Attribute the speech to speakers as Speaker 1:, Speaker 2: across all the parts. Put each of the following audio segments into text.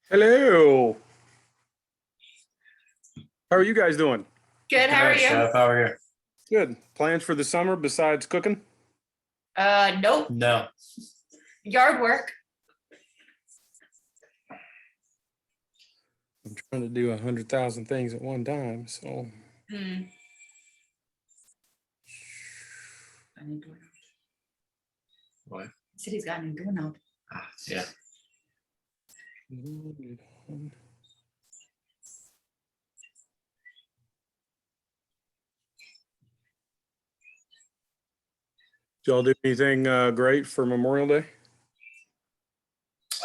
Speaker 1: Hello. How are you guys doing?
Speaker 2: Good, how are
Speaker 3: Good,
Speaker 2: you?
Speaker 3: Chef. How are you?
Speaker 1: Good. Plans for the summer besides cooking?
Speaker 2: Nope.
Speaker 3: No.
Speaker 2: Yard work.
Speaker 1: I'm trying to do 100,000 things at one time. So
Speaker 2: Hmm. I need doorknob.
Speaker 3: What?
Speaker 2: He said he's got a new doorknob.
Speaker 3: Yeah.
Speaker 1: Did y'all do anything great for Memorial Day?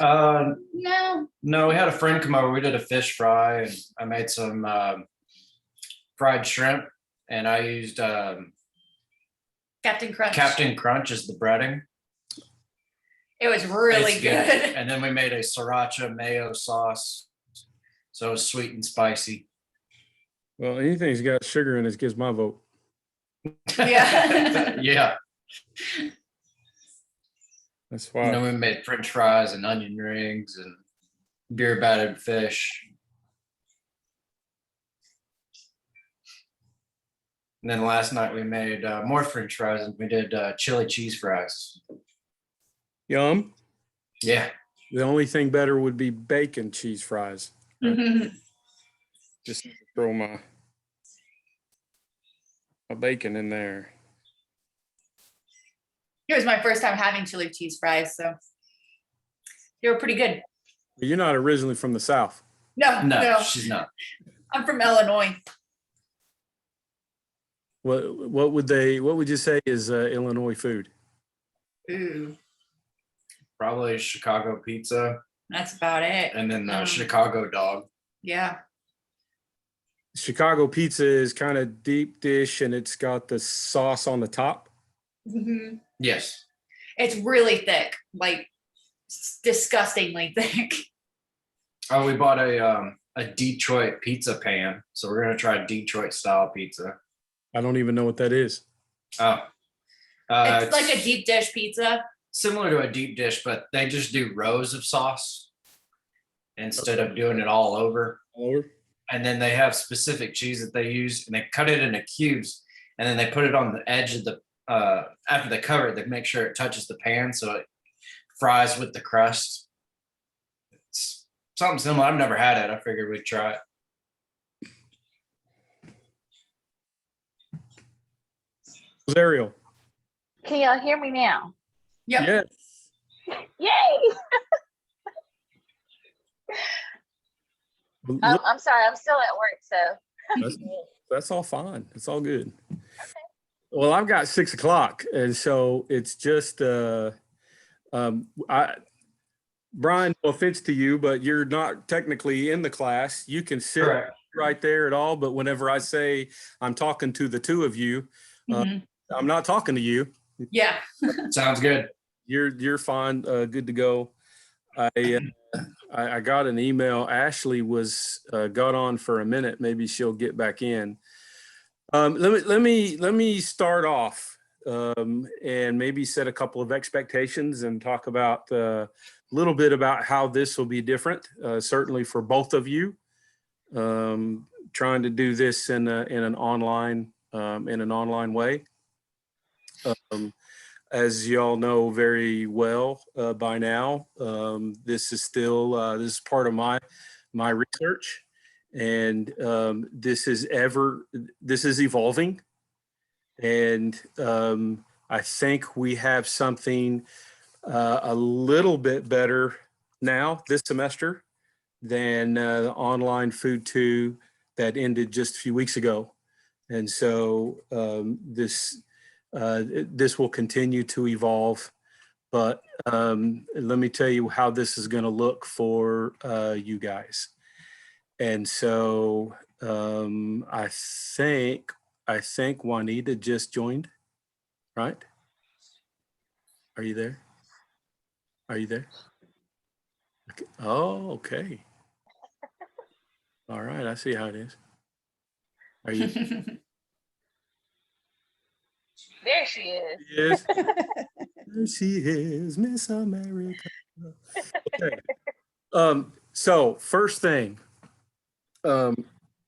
Speaker 2: No.
Speaker 3: No, we had a friend come over. We did a fish fry, and I made some fried shrimp, and I used
Speaker 2: Captain Crunch.
Speaker 3: Captain Crunch as the breading.
Speaker 2: It was really
Speaker 3: It's
Speaker 2: good.
Speaker 3: And then we made a sriracha mayo sauce, so it was sweet and spicy.
Speaker 1: Well, anything's got sugar in it gets my vote.
Speaker 2: Yeah.
Speaker 3: Yeah.
Speaker 1: That's
Speaker 3: And then
Speaker 1: why.
Speaker 3: we made French fries and onion rings and beer battered fish. And then last night we made more French fries, and we did chili cheese fries.
Speaker 1: Yum.
Speaker 3: Yeah.
Speaker 1: The only thing better would be bacon cheese fries. Just throw my bacon in there.
Speaker 2: It was my first time having chili cheese fries, so they were pretty good.
Speaker 1: You're not originally from the South.
Speaker 2: No.
Speaker 3: She's not.
Speaker 2: I'm from Illinois.
Speaker 1: What would you say is Illinois food?
Speaker 2: Ooh,
Speaker 3: Probably Chicago pizza,
Speaker 2: that's about it.
Speaker 3: and then Chicago dog.
Speaker 2: Yeah.
Speaker 1: Chicago pizza is kind of deep dish and it's got the sauce on the top.
Speaker 2: Mhm.
Speaker 3: Yes.
Speaker 2: It's really thick, like disgustingly thick.
Speaker 3: Oh, we bought a Detroit pizza pan, so we're gonna try Detroit style pizza.
Speaker 1: I don't even know what that is.
Speaker 3: Oh,
Speaker 2: It's like a deep dish pizza.
Speaker 3: similar to a deep dish, but they just do rows of sauce instead of doing it all over.
Speaker 1: Or
Speaker 3: And then they have specific cheese that they use, and they cut it into cubes, and then they put it on the edge of the after they cover it, they make sure it touches the pan so it fries with the crust. It's something similar. I've never had it. I figured we'd try it.
Speaker 1: Ariel.
Speaker 4: Can y'all hear me now?
Speaker 2: Yep.
Speaker 1: Yes.
Speaker 4: Yay!
Speaker 1: Look,
Speaker 4: I'm sorry, I'm still at work, so
Speaker 1: that's all fine. It's all good. Well, I've got 6 o'clock, and so it's just Brian, no offense to you, but you're not technically in the class. You can sit
Speaker 3: Correct.
Speaker 1: right there at all, but whenever I say I'm talking to the two of you,
Speaker 2: Mhm.
Speaker 1: I'm not talking to you.
Speaker 2: Yeah.
Speaker 3: Sounds good.
Speaker 1: You're fine, good to go. I got an email. Ashley was got on for a minute. Maybe she'll get back in. Let me start off and maybe set a couple of expectations and talk about a little bit about how this will be different. Certainly for both of you, trying to do this in an online way. As y'all know very well by now, this is still this is part of my research, and this is evolving, and I think we have something a little bit better now this semester than the online Food2 that ended just a few weeks ago, and so this will continue to evolve, but let me tell you how this is going to look for you guys. And so I think Juanita just joined, right? Are you there? Are you there? Okay. Oh, okay. All right, I see how it is. Are you?
Speaker 4: there she is.
Speaker 1: Yes. There she is, Miss America. Okay. So first thing,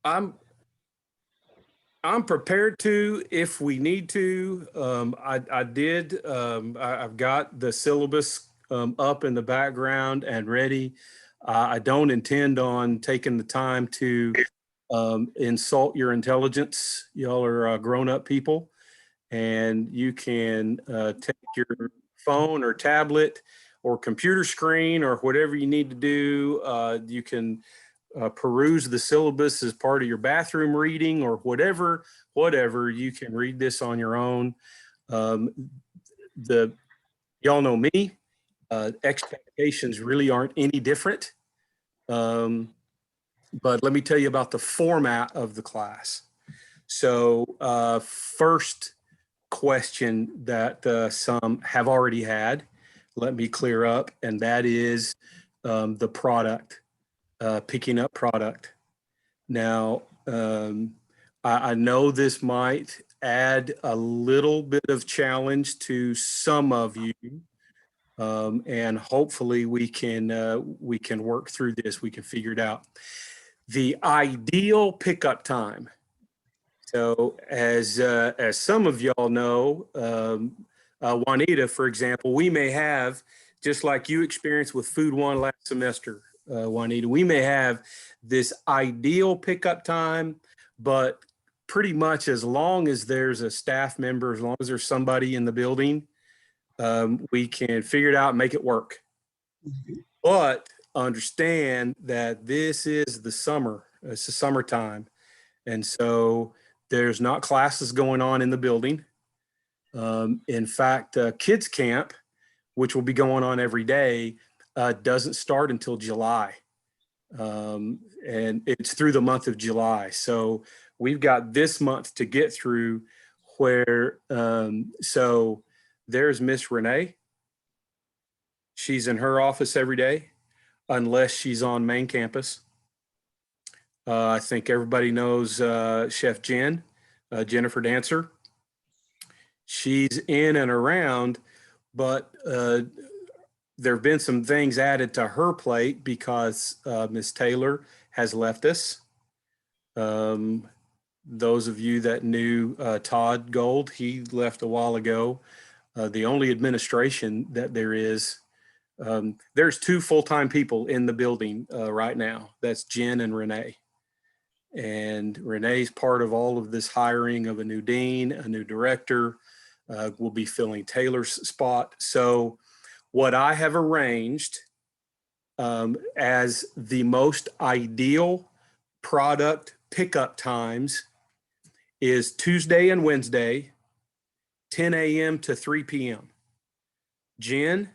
Speaker 1: I'm prepared to if we need to. I've got the syllabus up in the background and ready. I don't intend on taking the time to insult your intelligence. Y'all are grown-up people, and you can take your phone or tablet or computer screen or whatever you need to do. You can peruse the syllabus as part of your bathroom reading or whatever. You can read this on your own. Um, y'all know me. Expectations really aren't any different. But let me tell you about the format of the class. So first question that some have already had, let me clear up, and that is the product, picking up product. Now, I know this might add a little bit of challenge to some of you, and hopefully we can work through this. We can figure it out. The ideal pickup time. So as some of y'all know, Juanita, for example, we may have, just like you experienced with Food1 last semester, Juanita, we may have this ideal pickup time, but pretty much as long as there's a staff member, as long as there's somebody in the building, we can figure it out and make it work. But understand that this is the summer, it's the summertime. And so there's not classes going on in the building. In fact, kids camp, which will be going on every day, doesn't start until July. And it's through the month of July. So we've got this month to get through where, so there's Miss Renee. She's in her office every day, unless she's on main campus. I think everybody knows Chef Jen, Jennifer Dancer. She's in and around, but there have been some things added to her plate because Ms. Taylor has left us. Those of you that knew Todd Gold, he left a while ago. The only administration that there is, there's 2 full-time people in the building right now. That's Jen and Renee. And Renee's part of all of this hiring of a new dean, a new director. We'll be filling Taylor's spot. So what I have arranged as the most ideal product pickup times is Tuesday and Wednesday, 10 a.m. to 3 p.m. Jen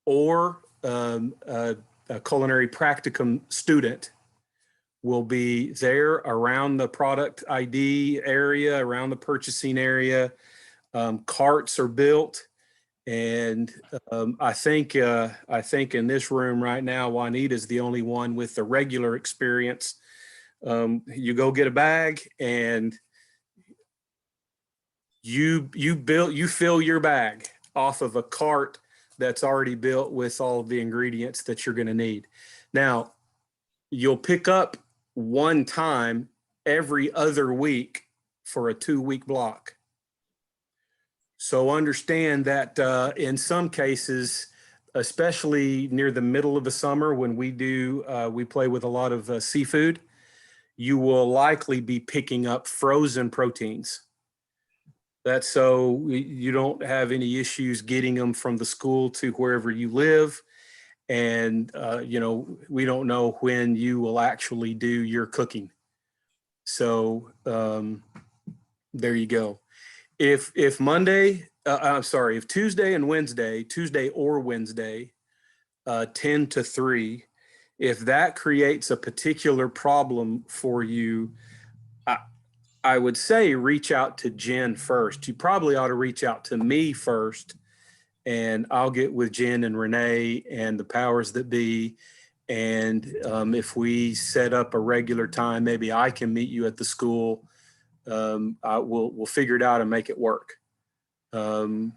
Speaker 1: or a culinary practicum student will be there around the product ID area, around the purchasing area. Carts are built. And I think in this room right now, Juanita is the only one with the regular experience. You go get a bag and you fill your bag off of a cart that's already built with all of the ingredients that you're going to need. Now, you'll pick up one time every other week for a 2-week block. So understand that in some cases, especially near the middle of the summer when we play with a lot of seafood, you will likely be picking up frozen proteins. That's so you don't have any issues getting them from the school to wherever you live. And, we don't know when you will actually do your cooking. So there you go. If Tuesday and Wednesday, Tuesday or Wednesday, 10 to 3, if that creates a particular problem for you, I would say reach out to Jen first. You probably ought to reach out to me first, and I'll get with Jen and Renee and the powers that be. And if we set up a regular time, maybe I can meet you at the school. We'll figure it out and make it work. So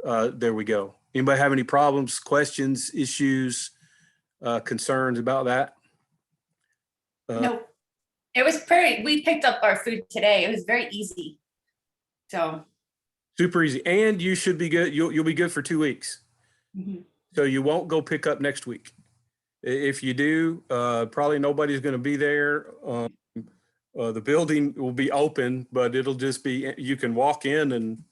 Speaker 1: there we go. Anybody have any problems, questions, issues, concerns about that?
Speaker 2: Nope. It was we picked up our food today. It was very easy. So.
Speaker 1: Super easy. And you should be good. You'll be good for 2 weeks.
Speaker 2: Mhm.
Speaker 1: So you won't go pick up next week. If you do, probably nobody's going to be there. The building will be open, but it'll just be, you can walk in and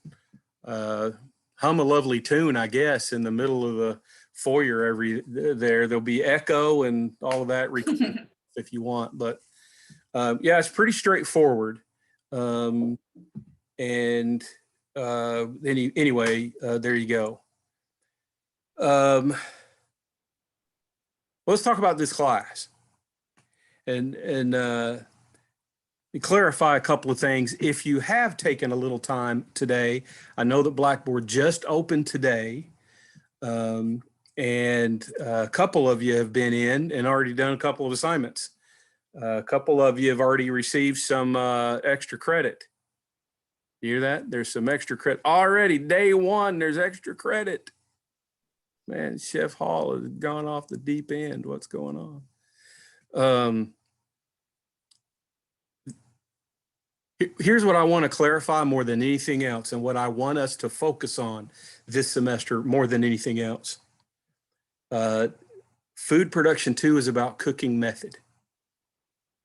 Speaker 1: hum a lovely tune, I guess, in the middle of the foyer there'll be echo and all of that if you want, but yeah, it's pretty straightforward. Anyway, there you go. Let's talk about this class and clarify a couple of things. If you have taken a little time today, I know that Blackboard just opened today, and a couple of you have been in and already done a couple of assignments. A couple of you have already received some extra credit. You hear that? There's some extra credit already. Day one, there's extra credit. Man, Chef Hall has gone off the deep end. What's going on? Here's what I want to clarify more than anything else, and what I want us to focus on this semester more than anything else. Food Production 2 is about cooking method.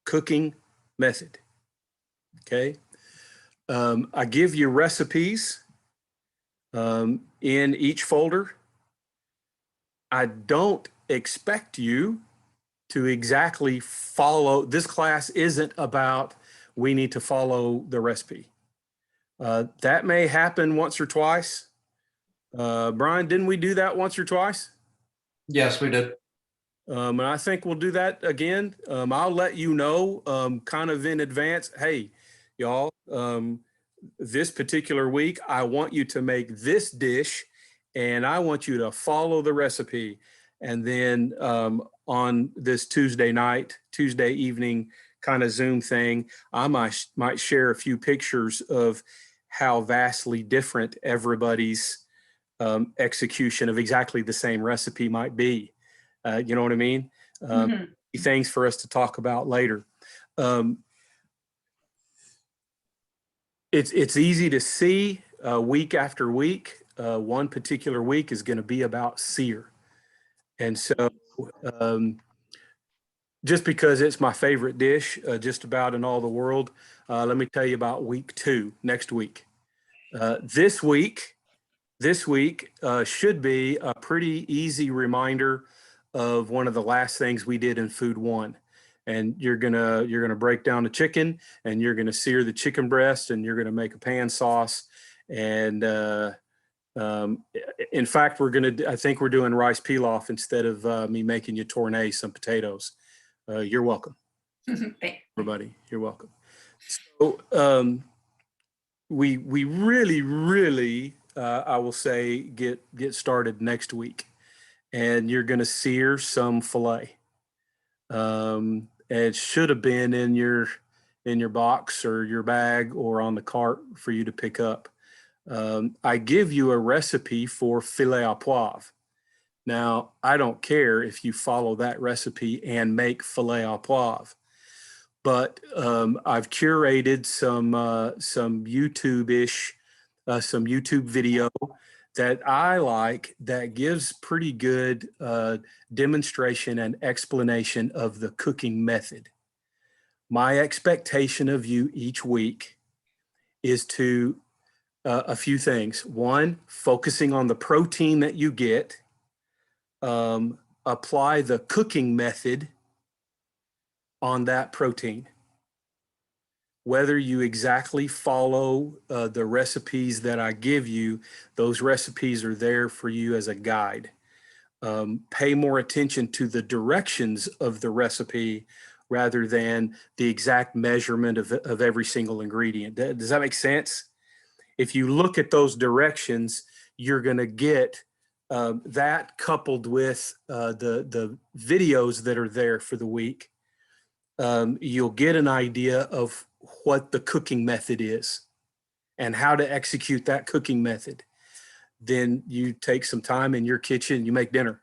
Speaker 1: Cooking method. Okay. I give you recipes in each folder. I don't expect you to exactly follow. This class isn't about we need to follow the recipe. That may happen once or twice. Brian, didn't we do that once or twice?
Speaker 3: Yes, we did.
Speaker 1: And I think we'll do that again. I'll let you know kind of in advance. Hey, y'all, this particular week, I want you to make this dish and I want you to follow the recipe. And then on this Tuesday evening kind of Zoom thing, I might share a few pictures of how vastly different everybody's execution of exactly the same recipe might be. You know what I mean? Things for us to talk about later. It's easy to see week after week. One particular week is going to be about sear. And so just because it's my favorite dish just about in all the world, let me tell you about week 2 next week. This week should be a pretty easy reminder of one of the last things we did in Food 1. And you're gonna break down the chicken, and you're gonna sear the chicken breast, and you're gonna make a pan sauce. And in fact, I think we're doing rice pilaf instead of me making you tourné some potatoes. You're welcome, everybody. You're welcome. So we really, I will say, get started next week, and you're gonna sear some filet. It should have been in your box or your bag or on the cart for you to pick up. I give you a recipe for filet à poivre. Now, I don't care if you follow that recipe and make filet à poivre, but I've curated some YouTube-ish, some YouTube video that I like that gives pretty good demonstration and explanation of the cooking method. My expectation of you each week is to a few things. One, focusing on the protein that you get, apply the cooking method on that protein. Whether you exactly follow the recipes that I give you, those recipes are there for you as a guide. Pay more attention to the directions of the recipe rather than the exact measurement of every single ingredient. Does that make sense? If you look at those directions, you're going to get that coupled with the videos that are there for the week. You'll get an idea of what the cooking method is and how to execute that cooking method. then you take some time in your kitchen, you make dinner.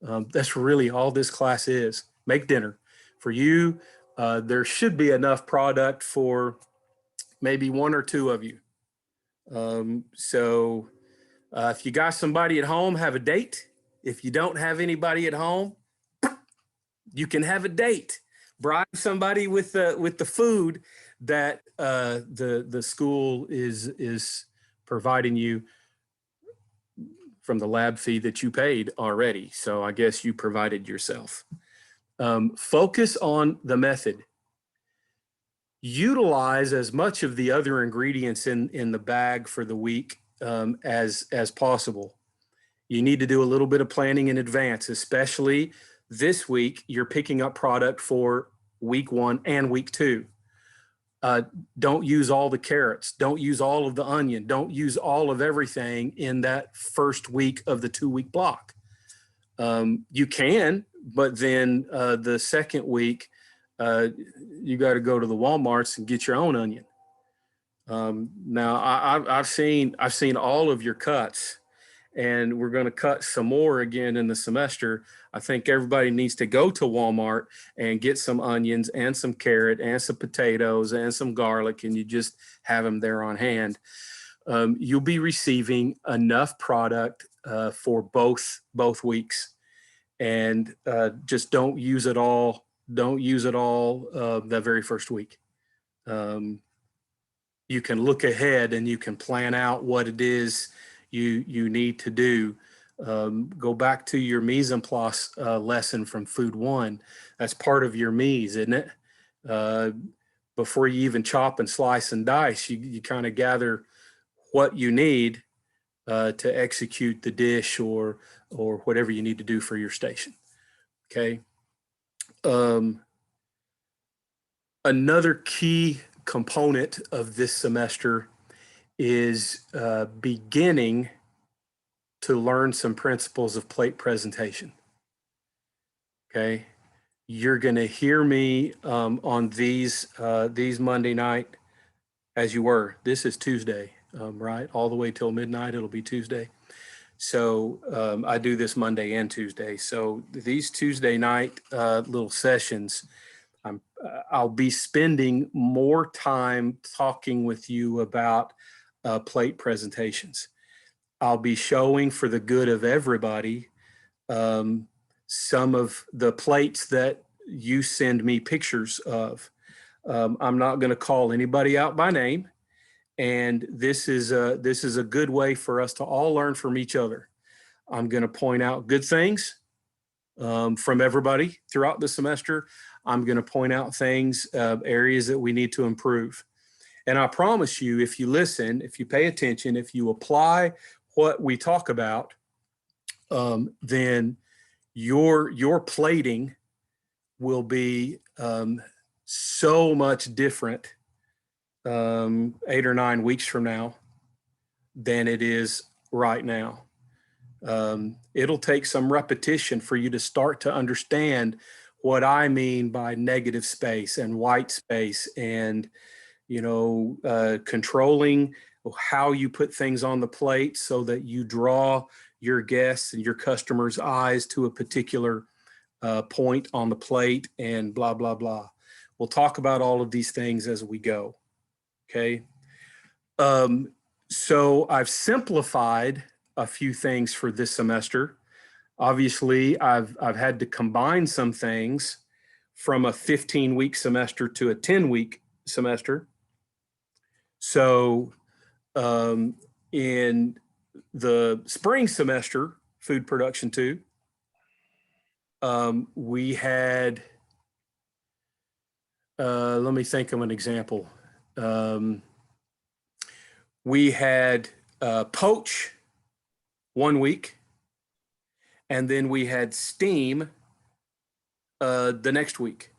Speaker 1: That's really all this class is. Make dinner. For you, there should be enough product for maybe one or two of you. So if you got somebody at home, have a date. If you don't have anybody at home, you can have a date. Bribe somebody with the food that the school is providing you from the lab fee that you paid already. So I guess you provided yourself. Focus on the method. Utilize as much of the other ingredients in the bag for the week as possible. You need to do a little bit of planning in advance, especially this week. You're picking up product for week 1 and week 2. Don't use all the carrots. Don't use all of the onion. Don't use all of everything in that first week of the 2-week block. You can, but then the second week, you got to go to the Walmarts and get your own onion. Now I've seen all of your cuts, and we're going to cut some more again in the semester. I think everybody needs to go to Walmart and get some onions and some carrot and some potatoes and some garlic, and you just have them there on hand. You'll be receiving enough product for both weeks, and just don't use it all. Don't use it all the very first week. You can look ahead and you can plan out what it is you need to do. Go back to your mise en place lesson from Food 1. That's part of your mise, isn't it? Before you even chop and slice and dice, you kind of gather what you need to execute the dish or whatever you need to do for your station. Okay. Another key component of this semester is beginning to learn some principles of plate presentation. Okay, you're going to hear me on these Monday night, as you were. This is Tuesday, right? All the way till midnight, it'll be Tuesday. So I do this Monday and Tuesday. So these Tuesday night little sessions, I'll be spending more time talking with you about plate presentations. I'll be showing, for the good of everybody, some of the plates that you send me pictures of. I'm not going to call anybody out by name, and this is a good way for us to all learn from each other. I'm going to point out good things from everybody throughout the semester. I'm going to point out things, areas that we need to improve. And I promise you, if you listen, if you pay attention, if you apply what we talk about, then your plating will be so much different 8 or 9 weeks from now than it is right now. It'll take some repetition for you to start to understand what I mean by negative space and white space, and controlling how you put things on the plate so that you draw your guests and your customers' eyes to a particular point on the plate, and blah, blah, blah. We'll talk about all of these things as we go. Okay. So I've simplified a few things for this semester. Obviously, I've had to combine some things from a 15-week semester to a 10-week semester. So in the spring semester, Food Production 2, we had, let me think of an example. We had poach 1 week, and then we had steam the next week.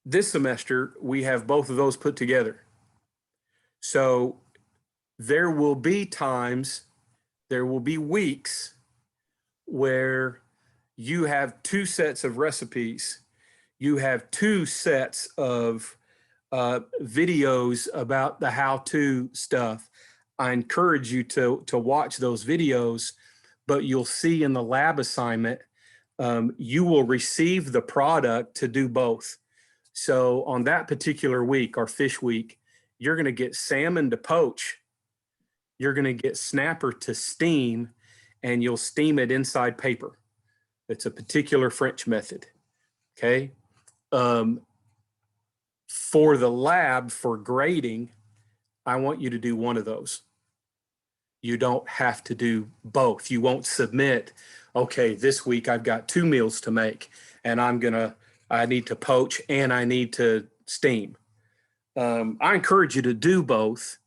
Speaker 1: This semester, we have both of those put together. So there will be times, there will be weeks where you have 2 sets of recipes. You have 2 sets of videos about the how-to stuff. I encourage you to watch those videos, but you'll see in the lab assignment, you will receive the product to do both. So on that particular week, our fish week, you're going to get salmon to poach, you're going to get snapper to steam, and you'll steam it inside paper. It's a particular French method. Okay. For the lab, for grading, I want you to do one of those. You don't have to do both. You won't submit, okay, this week I've got 2 meals to make and I need to poach and I need to steam. I encourage you to do both,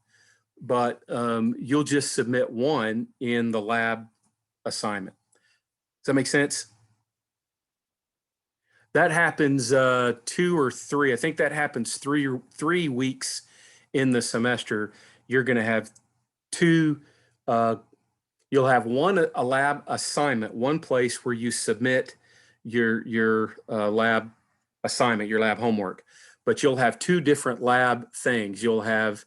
Speaker 1: but you'll just submit one in the lab assignment. Does that make sense? That happens 2 or 3. I think that happens 3 weeks in the semester. You're going to have 2. You'll have a lab assignment, one place where you submit your lab assignment, your lab homework. But you'll have 2 different lab things. You'll have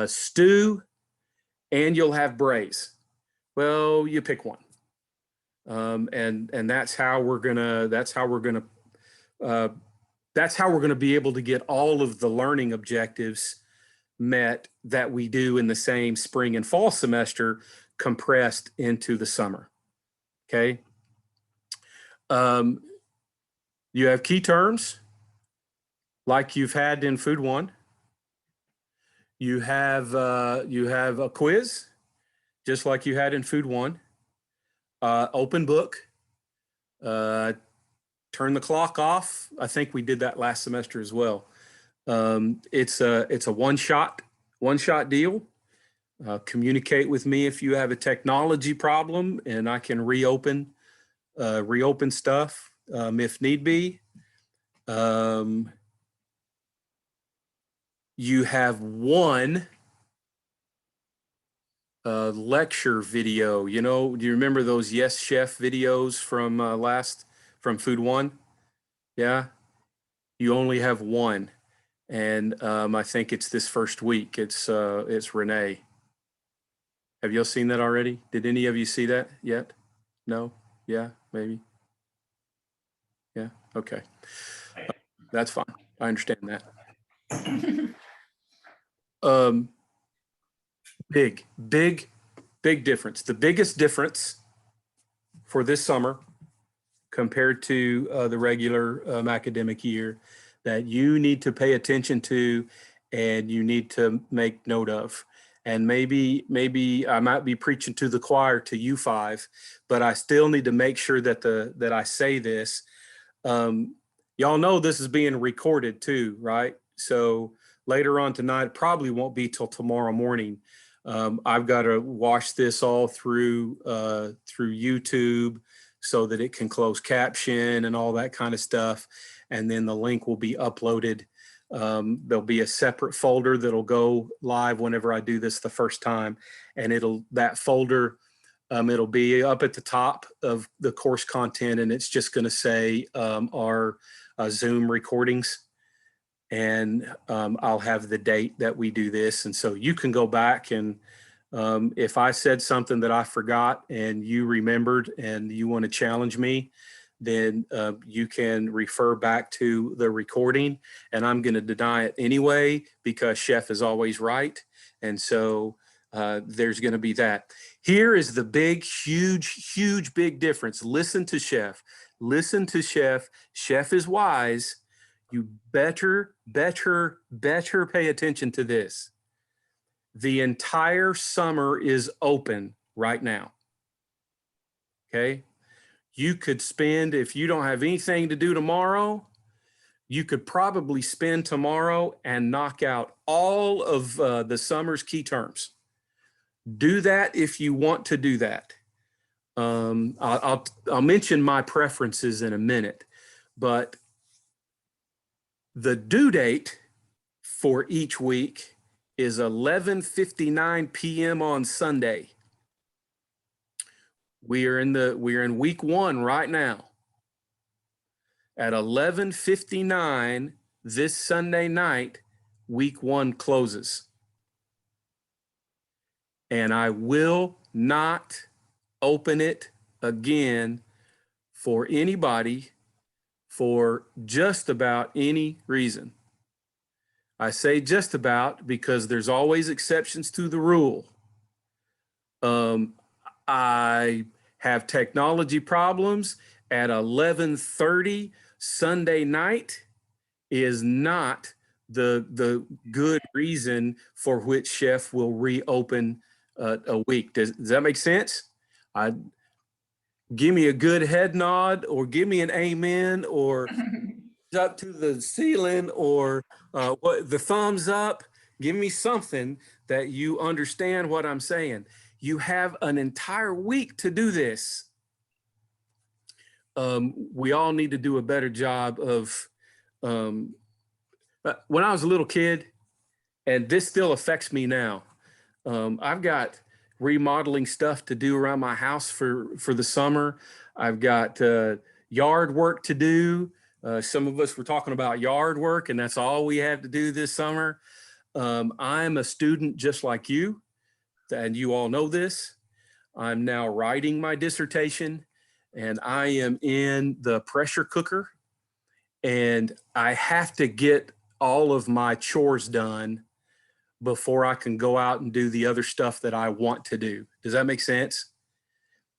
Speaker 1: stew and you'll have braise. Well, you pick one. And that's how we're gonna be able to get all of the learning objectives met that we do in the same spring and fall semester compressed into the summer. Okay. You have key terms like you've had in Food 1. You have a quiz just like you had in Food 1. Open book. Turn the clock off. I think we did that last semester as well. It's a one-shot deal. Communicate with me if you have a technology problem, and I can reopen stuff if need be. You have one lecture video. You know, do you remember those Yes Chef videos from Food 1? Yeah, you only have one. And I think it's this first week. It's Renee. Have y'all seen that already? Did any of you see that yet? No? Yeah, maybe. Yeah, okay. That's fine. I understand that. Big difference. The biggest difference for this summer compared to the regular academic year that you need to pay attention to and you need to make note of. And maybe I might be preaching to the choir to you 5, but I still need to make sure that I say this. Y'all know this is being recorded too, right? So later on tonight, probably won't be till tomorrow morning. I've got to wash this all through YouTube so that it can close caption and all that kind of stuff. And then the link will be uploaded. There'll be a separate folder that'll go live whenever I do this the first time. And that folder, it'll be up at the top of the course content, and it's just going to say our Zoom recordings. And I'll have the date that we do this. And so you can go back and if I said something that I forgot and you remembered and you want to challenge me, then you can refer back to the recording, and I'm going to deny it anyway because Chef is always right. And so there's going to be that. Here is the big, huge, big difference. Listen to Chef. Listen to Chef. Chef is wise. You better pay attention to this. The entire summer is open right now. Okay? You could spend, if you don't have anything to do tomorrow, you could probably spend tomorrow and knock out all of the summer's key terms. Do that if you want to do that. I'll mention my preferences in a minute, but the due date for each week is 11:59 p.m. on Sunday. We're in week 1 right now. At 11:59 this Sunday night, week 1 closes. and I will not open it again for anybody for just about any reason. I say just about because there's always exceptions to the rule. I have technology problems at 11:30 Sunday night is not the good reason for which chef will reopen a week. Does that make sense? Give me a good head nod, or give me an amen, or up to the ceiling, or what the thumbs up. Give me something that you understand what I'm saying. You have an entire week to do this. We all need to do a better job of, when I was a little kid, and this still affects me now, I've got remodeling stuff to do around my house for the summer. I've got yard work to do. Some of us were talking about yard work, and that's all we have to do this summer. I'm a student just like you, and you all know this. I'm now writing my dissertation, and I am in the pressure cooker, and I have to get all of my chores done before I can go out and do the other stuff that I want to do. Does that make sense?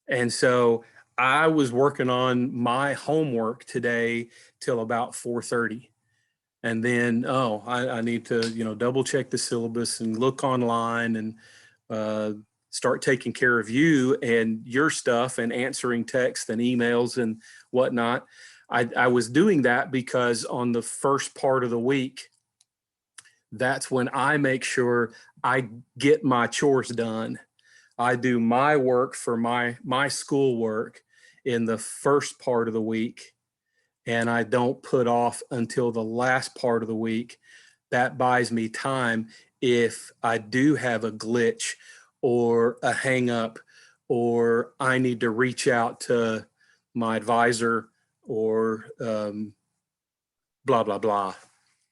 Speaker 1: And so I was working on my homework today till about 4:30. And then, I need to, double check the syllabus and look online and start taking care of you and your stuff and answering texts and emails and whatnot. I was doing that because on the first part of the week, that's when I make sure I get my chores done. I do my work for my school work in the first part of the week, and I don't put off until the last part of the week. That buys me time if I do have a glitch or a hang up, or I need to reach out to my advisor, or blah, blah, blah.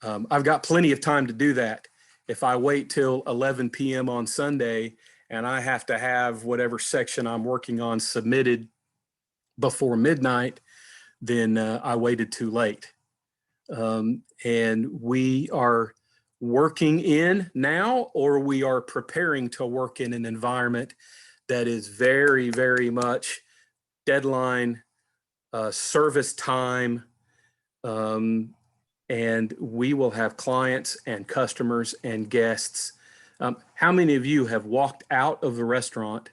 Speaker 1: I've got plenty of time to do that. If I wait till 11 p.m. on Sunday and I have to have whatever section I'm working on submitted before midnight, then I waited too late. And we are working in now, or we are preparing to work in an environment that is very, very much deadline, service time, and we will have clients and customers and guests. How many of you have walked out of the restaurant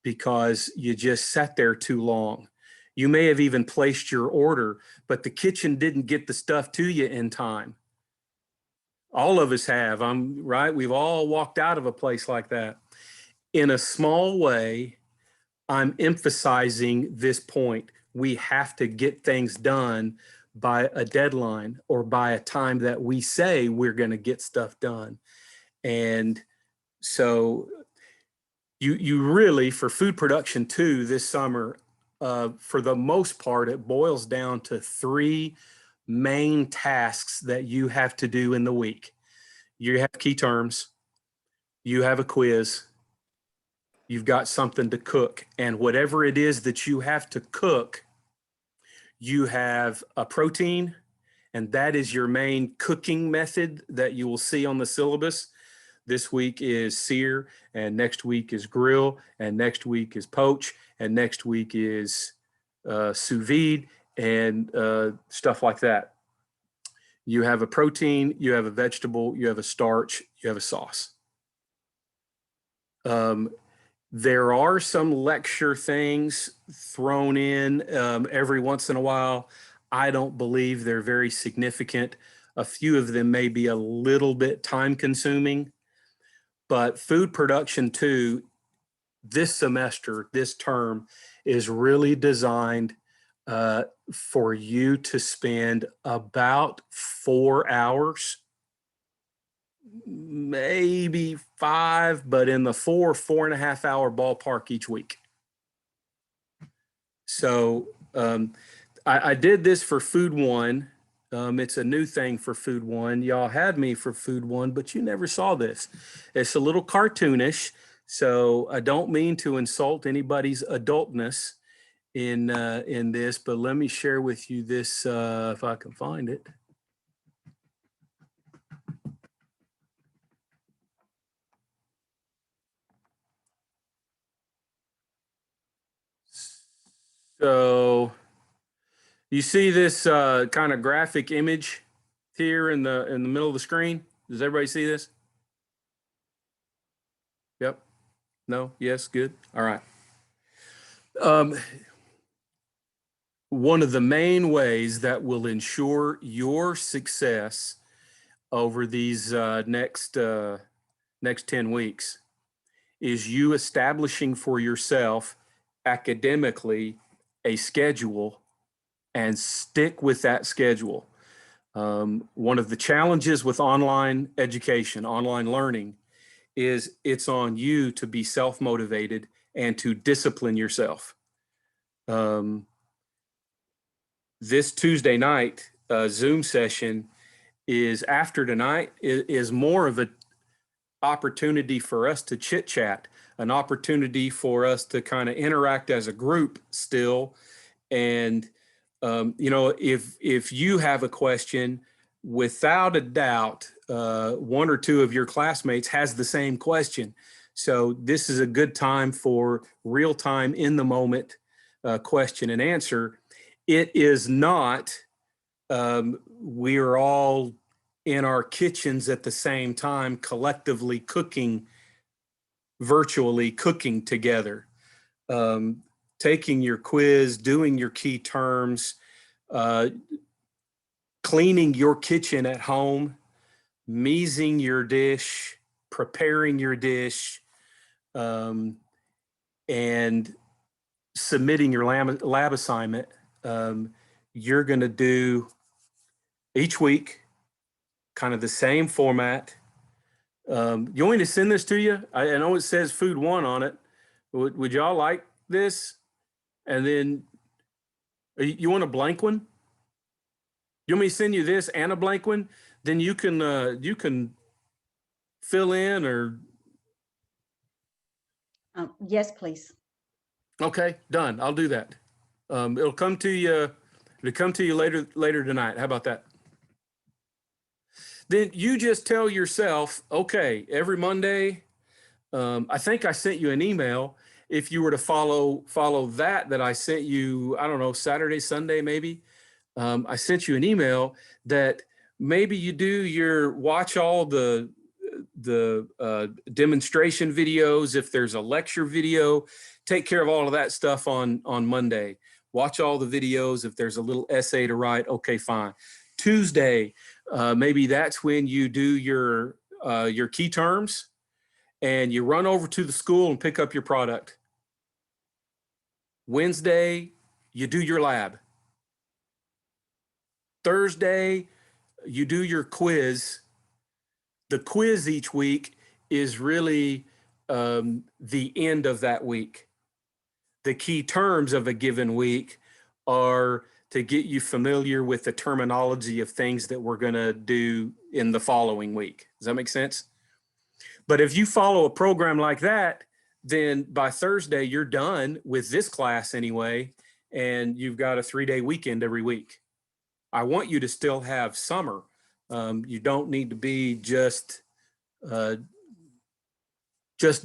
Speaker 1: because you just sat there too long? You may have even placed your order, but the kitchen didn't get the stuff to you in time. All of us have, I'm right. We've all walked out of a place like that. In a small way, I'm emphasizing this point. We have to get things done by a deadline, or by a time that we say we're going to get stuff done. And so you really, for food production too, this summer, for the most part, it boils down to 3 main tasks that you have to do in the week. You have key terms, you have a quiz, you've got something to cook, and whatever it is that you have to cook, you have a protein, and that is your main cooking method that you will see on the syllabus. This week is sear, and next week is grill, and next week is poach, and next week is sous vide, and stuff like that. You have a protein, you have a vegetable, you have a starch, you have a sauce. There are some lecture things thrown in every once in a while. I don't believe they're very significant. A few of them may be a little bit time consuming, but food production too, this semester, this term, is really designed for you to spend about 4 hours, maybe 5, but in the 4.5 hour ballpark each week. So I did this for Food 1. It's a new thing for Food 1. Y'all had me for Food 1, but you never saw this. It's a little cartoonish. So I don't mean to insult anybody's adultness in this, but let me share with you this, if I can find it. So you see this kind of graphic image here in the middle of the screen? Does everybody see this? Yep. No? Yes? Good. All right. One of the main ways that will ensure your success over these next 10 weeks is you establishing for yourself academically a schedule and stick with that schedule. One of the challenges with online education, online learning, is it's on you to be self-motivated and to discipline yourself. This Tuesday night Zoom session is after tonight is more of an opportunity for us to chit chat, an opportunity for us to kind of interact as a group still. And, you know, if you have a question, without a doubt, one or two of your classmates has the same question. So this is a good time for real time in the moment question and answer. It is not, we are all in our kitchens at the same time, collectively cooking, virtually cooking together. Taking your quiz, doing your key terms, cleaning your kitchen at home, measing your dish, preparing your dish, and submitting your lab assignment. You're going to do each week kind of the same format. You want me to send this to you? I know it says Food1 on it. Would y'all like this? And then you want a blank one? You want me to send you this and a blank one? Then you can fill in or.
Speaker 5: Yes, please.
Speaker 1: Okay, done. I'll do that. It'll come to you. It'll come to you later tonight. How about that? Then you just tell yourself, okay, every Monday. I think I sent you an email. If you were to follow that I sent you, I don't know, Saturday, Sunday, maybe. I sent you an email that maybe you do watch all the demonstration videos. If there's a lecture video, take care of all of that stuff on Monday. Watch all the videos. If there's a little essay to write, okay, fine. Tuesday, maybe that's when you do your key terms and you run over to the school and pick up your product. Wednesday, you do your lab. Thursday, you do your quiz. The quiz each week is really the end of that week. The key terms of a given week are to get you familiar with the terminology of things that we're going to do in the following week. Does that make sense? But if you follow a program like that, then by Thursday, you're done with this class anyway, and you've got a 3-day weekend every week. I want you to still have summer. You don't need to be just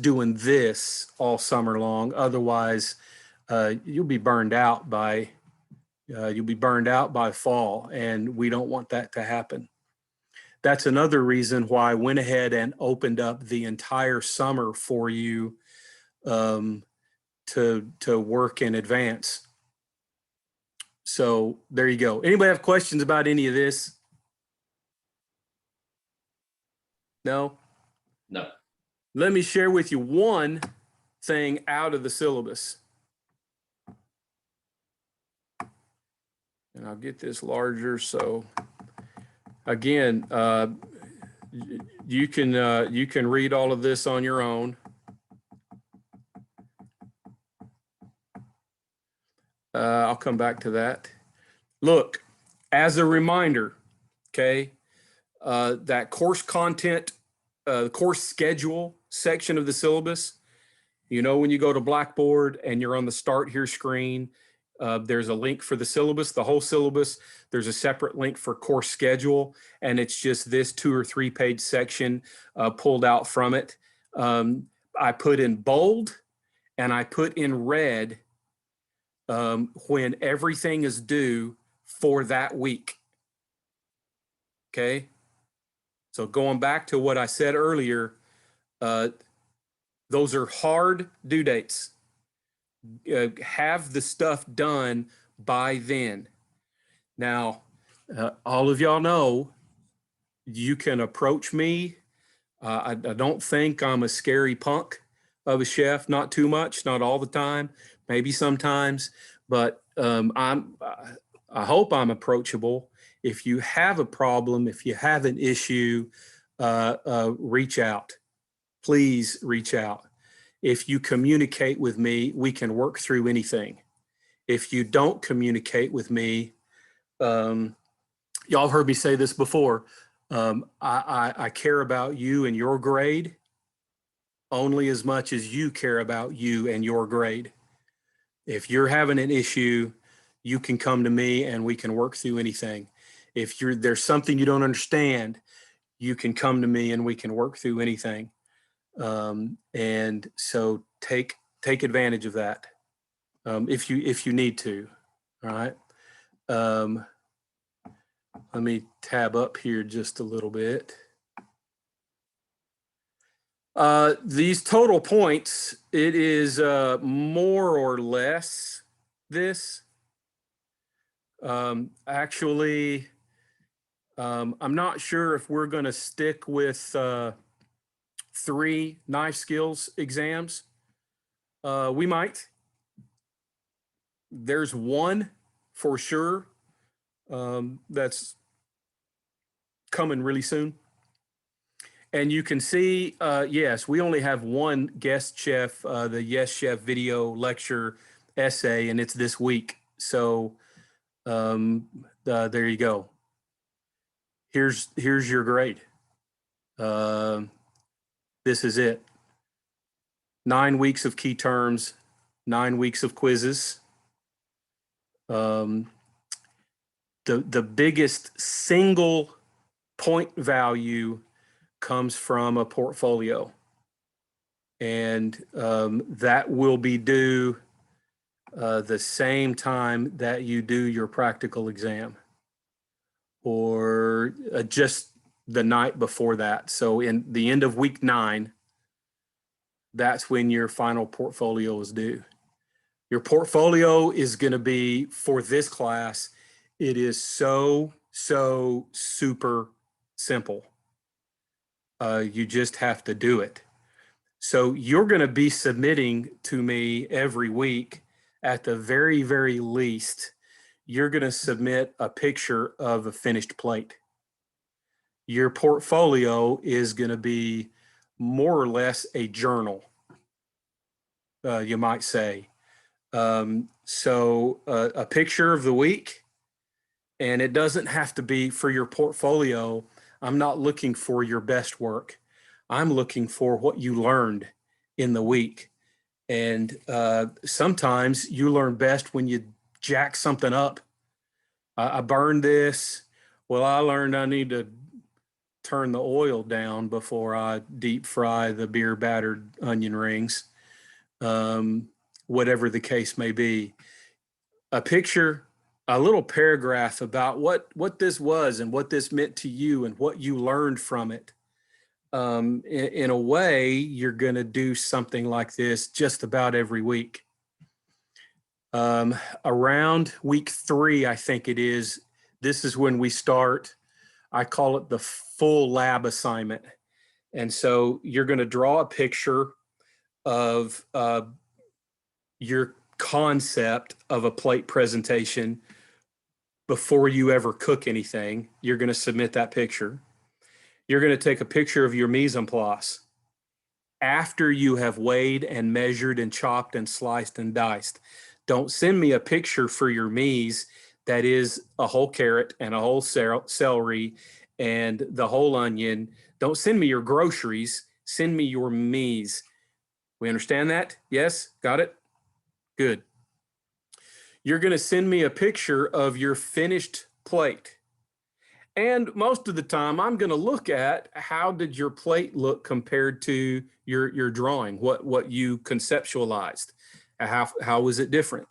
Speaker 1: doing this all summer long. Otherwise, you'll be burned out by fall, and we don't want that to happen. That's another reason why I went ahead and opened up the entire summer for you to work in advance. So there you go. Anybody have questions about any of this? No?
Speaker 3: No.
Speaker 1: Let me share with you one thing out of the syllabus. And I'll get this larger. So again, you can read all of this on your own. I'll come back to that. Look, as a reminder, okay, that course content, course schedule section of the syllabus, You know, when you go to Blackboard and you're on the Start Here screen, there's a link for the syllabus, the whole syllabus. There's a separate link for course schedule, and it's just this 2 or 3 page section pulled out from it. I put in bold and I put in red when everything is due for that week. Okay. So going back to what I said earlier, those are hard due dates. Have the stuff done by then. Now, all of y'all know you can approach me. I don't think I'm a scary punk of a chef, not too much, not all the time, maybe sometimes, but I hope I'm approachable. If you have a problem, if you have an issue, reach out. Please reach out. If you communicate with me, we can work through anything. If you don't communicate with me, y'all heard me say this before. I care about you and your grade only as much as you care about you and your grade. If you're having an issue, you can come to me and we can work through anything. If there's something you don't understand, you can come to me and we can work through anything. And so take advantage of that if you need to. All right. Let me tab up here just a little bit. These total points, it is more or less this. Actually, I'm not sure if we're going to stick with 3 knife skills exams. We might. There's one for sure that's coming really soon. And you can see, yes, we only have one guest chef, the Yes Chef video lecture essay, and it's this week. So there you go. Here's your grade. This is it. 9 weeks of key terms, 9 weeks of quizzes. The biggest single point value comes from a portfolio, and that will be due the same time that you do your practical exam, or just the night before that. So in the end of week 9, that's when your final portfolio is due. Your portfolio is going to be, for this class, it is so super simple. You just have to do it. So you're going to be submitting to me every week. At the very, very least, you're going to submit a picture of a finished plate. Your portfolio is going to be more or less a journal, you might say. So a picture of the week, and it doesn't have to be for your portfolio. I'm not looking for your best work. I'm looking for what you learned in the week. And sometimes you learn best when you jack something up. I burned this. Well, I learned I need to turn the oil down before I deep fry the beer battered onion rings. Whatever the case may be. A picture, a little paragraph about what this was and what this meant to you and what you learned from it. In a way, you're going to do something like this just about every week. Around week 3, I think it is, this is when we start. I call it the full lab assignment. And so you're going to draw a picture of your concept of a plate presentation before you ever cook anything. You're going to submit that picture. You're going to take a picture of your mise en place after you have weighed and measured and chopped and sliced and diced. Don't send me a picture for your mise that is a whole carrot and a whole celery and the whole onion. Don't send me your groceries. Send me your mise. We understand that? Yes, got it? Good. You're going to send me a picture of your finished plate. And most of the time, I'm going to look at how did your plate look compared to your drawing, what you conceptualized. How was it different?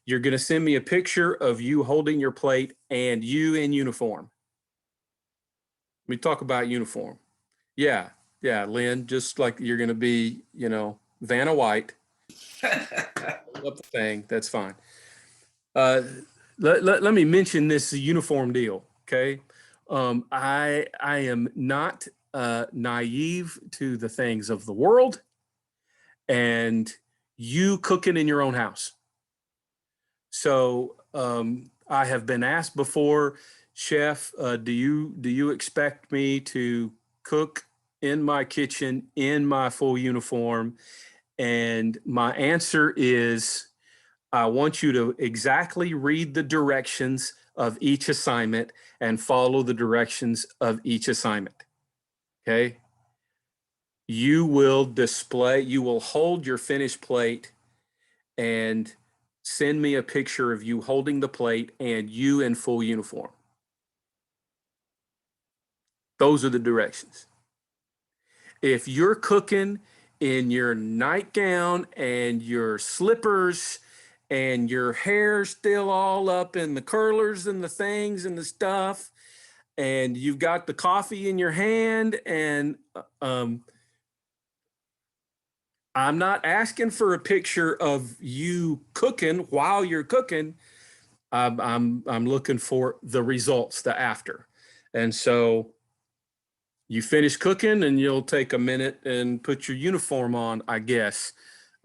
Speaker 1: You're going to send me a picture of you holding your plate and you in uniform. Let me talk about uniform. Yeah, Lynn, just like you're going to be, Vanna White. Up the thing, that's fine. Let me mention this uniform deal, okay? I am not naive to the things of the world, and you cooking in your own house. So I have been asked before, Chef, do you expect me to cook in my kitchen in my full uniform? And my answer is, I want you to exactly read the directions of each assignment and follow the directions of each assignment. Okay? You will hold your finished plate and send me a picture of you holding the plate and you in full uniform. Those are the directions. If you're cooking in your nightgown and your slippers and your hair still all up in the curlers and the things and the stuff, and you've got the coffee in your hand, and I'm not asking for a picture of you cooking while you're cooking. I'm looking for the results, the after. And so you finish cooking and you'll take a minute and put your uniform on, I guess.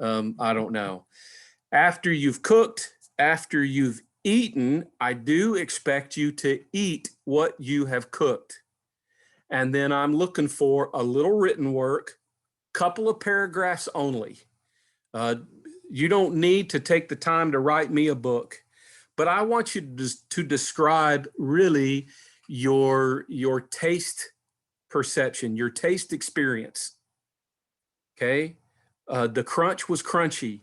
Speaker 1: I don't know. After you've cooked, after you've eaten, I do expect you to eat what you have cooked. And then I'm looking for a little written work, couple of paragraphs only. You don't need to take the time to write me a book, but I want you to describe really your taste perception, your taste experience. Okay. The crunch was crunchy.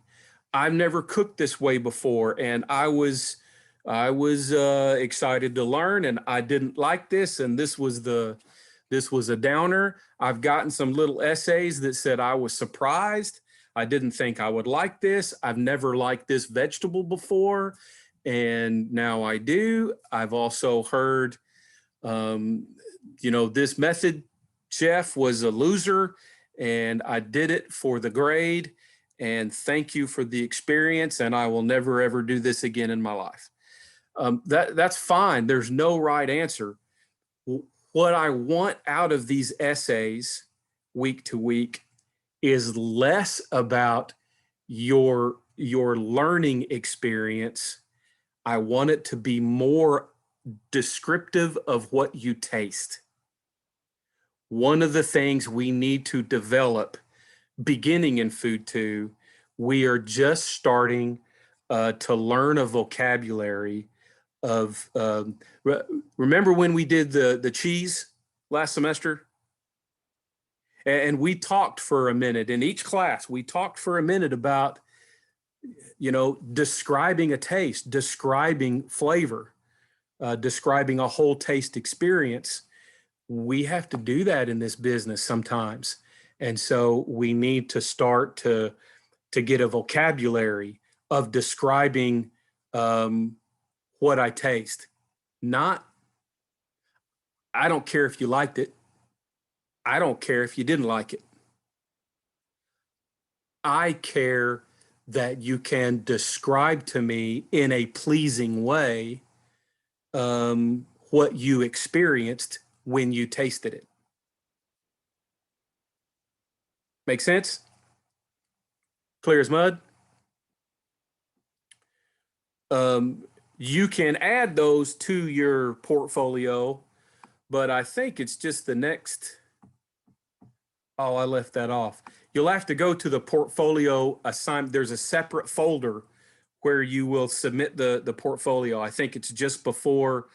Speaker 1: I've never cooked this way before, and I was excited to learn, and I didn't like this, and this was a downer. I've gotten some little essays that said I was surprised. I didn't think I would like this. I've never liked this vegetable before, and now I do. I've also heard, this method, chef, was a loser, and I did it for the grade. And thank you for the experience, and I will never, ever do this again in my life. That's fine. There's no right answer. What I want out of these essays week to week is less about your learning experience. I want it to be more descriptive of what you taste. One of the things we need to develop beginning in Food2, we are just starting to learn a vocabulary of, remember when we did the cheese last semester? And we talked for a minute in each class, we talked for a minute about, describing a taste, describing flavor, describing a whole taste experience. We have to do that in this business sometimes. And so we need to start to get a vocabulary of describing what I taste. Not, I don't care if you liked it. I don't care if you didn't like it. I care that you can describe to me in a pleasing way what you experienced when you tasted it. Make sense? Clear as mud? You can add those to your portfolio, but I think it's just the next. Oh, I left that off. You'll have to go to the portfolio assignment. There's a separate folder where you will submit the portfolio. I think it's just before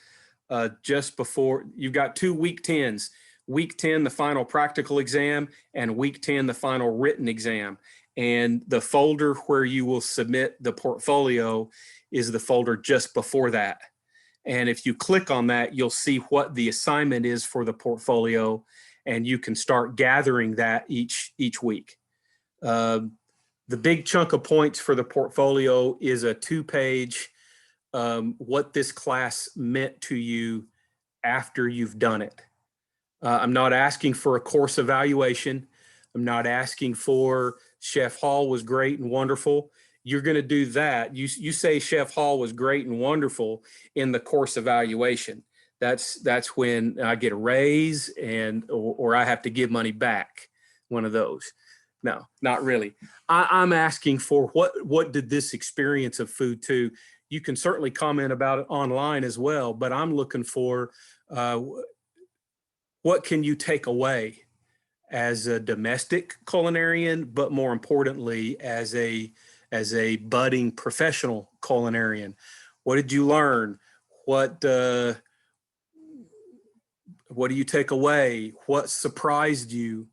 Speaker 1: you've got 2 week 10s. Week 10, the final practical exam, and week 10, the final written exam. and the folder where you will submit the portfolio is the folder just before that. And if you click on that, you'll see what the assignment is for the portfolio, and you can start gathering that each week. The big chunk of points for the portfolio is a 2-page, what this class meant to you after you've done it. I'm not asking for a course evaluation. I'm not asking for Chef Hall was great and wonderful. You're going to do that. You say Chef Hall was great and wonderful in the course evaluation. That's when I get a raise or I have to give money back. One of those. No, not really. I'm asking for what did this experience of Food2? You can certainly comment about it online as well, but I'm looking for what can you take away as a domestic culinarian, but more importantly, as a budding professional culinarian. What did you learn? What do you take away? What surprised you?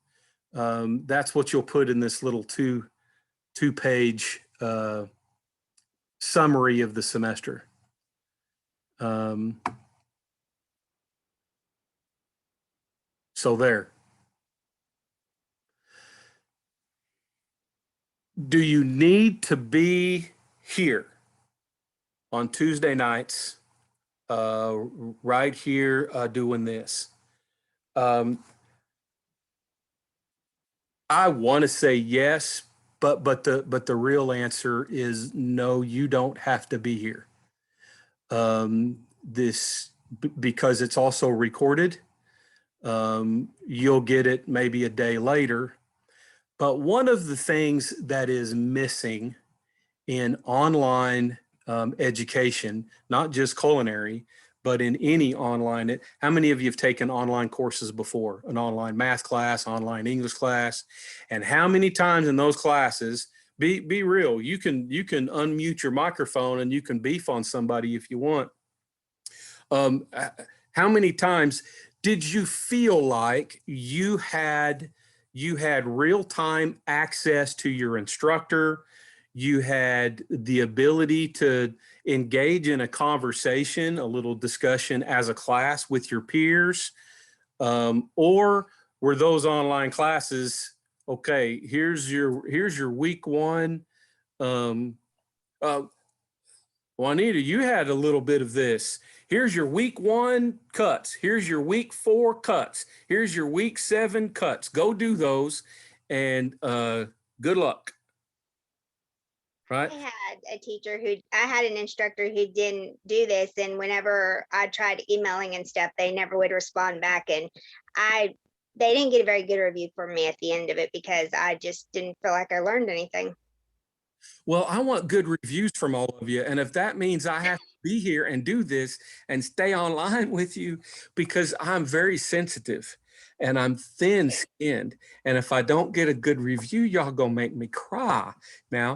Speaker 1: That's what you'll put in this little two-page summary of the semester. So there. Do you need to be here on Tuesday nights, right here doing this? I want to say yes, but the real answer is no. You don't have to be here. Because it's also recorded. You'll get it maybe a day later. But one of the things that is missing in online education, not just culinary, but in any online, how many of you have taken online courses before? An online math class, online English class, and how many times in those classes, be real, you can unmute your microphone and you can beef on somebody if you want. How many times did you feel like you had real-time access to your instructor? You had the ability to engage in a conversation, a little discussion as a class with your peers? Or were those online classes, okay, here's your week one. Juanita, you had a little bit of this. Here's your week 1 cuts. Here's your week 4 cuts. Here's your week 7 cuts. Go do those, and good luck. Right?
Speaker 5: I had an instructor who didn't do this, and whenever I tried emailing and stuff, they never would respond back, and they didn't get a very good review from me at the end of it because I just didn't feel like I learned anything.
Speaker 1: Well, I want good reviews from all of you. And if that means I have to be here and do this and stay online with you, because I'm very sensitive and I'm thin-skinned. And if I don't get a good review, y'all gonna make me cry. Now,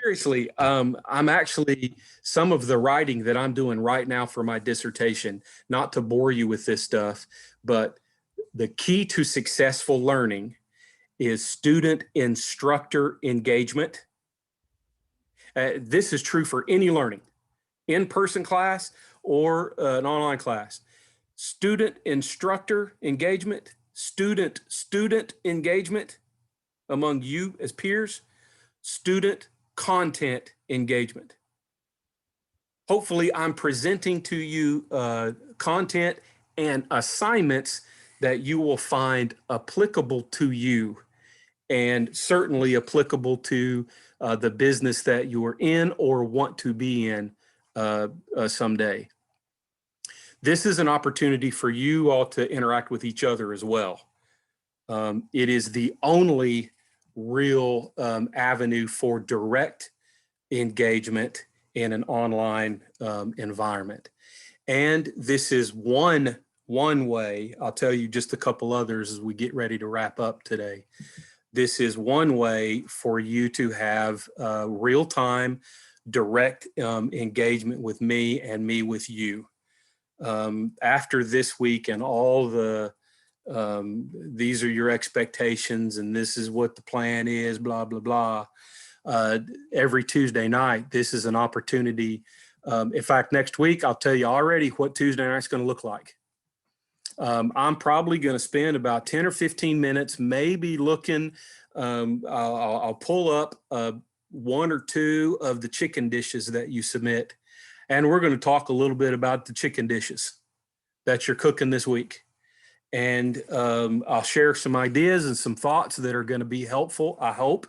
Speaker 1: seriously, I'm actually, some of the writing that I'm doing right now for my dissertation, not to bore you with this stuff, but the key to successful learning is student-instructor engagement. This is true for any learning, in-person class or an online class. Student-instructor engagement, student-student engagement among you as peers, student content engagement. Hopefully, I'm presenting to you content and assignments that you will find applicable to you, and certainly applicable to the business that you are in or want to be in someday. This is an opportunity for you all to interact with each other as well. It is the only real avenue for direct engagement in an online environment. And this is one way. I'll tell you just a couple others as we get ready to wrap up today. This is one way for you to have real-time, direct engagement with me and me with you. After this week and all the these are your expectations and this is what the plan is, blah, blah, blah. Every Tuesday night, this is an opportunity. In fact, next week, I'll tell you already what Tuesday night's going to look like. I'm probably going to spend about 10 or 15 minutes, maybe looking, I'll pull up one or two of the chicken dishes that you submit. And we're going to talk a little bit about the chicken dishes that you're cooking this week. And I'll share some ideas and some thoughts that are going to be helpful, I hope,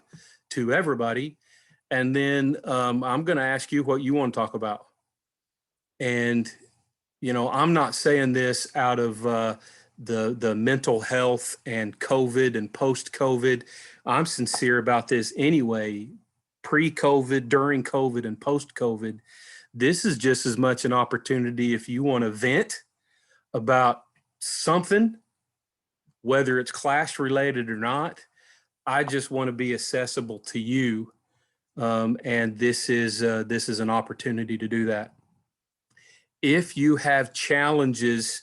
Speaker 1: to everybody. And then I'm going to ask you what you want to talk about. And, you know, I'm not saying this out of the mental health and COVID and post-COVID. I'm sincere about this anyway, pre-COVID, during COVID, and post-COVID. This is just as much an opportunity if you want to vent about something, whether it's class related or not. I just want to be accessible to you. And this is an opportunity to do that. If you have challenges,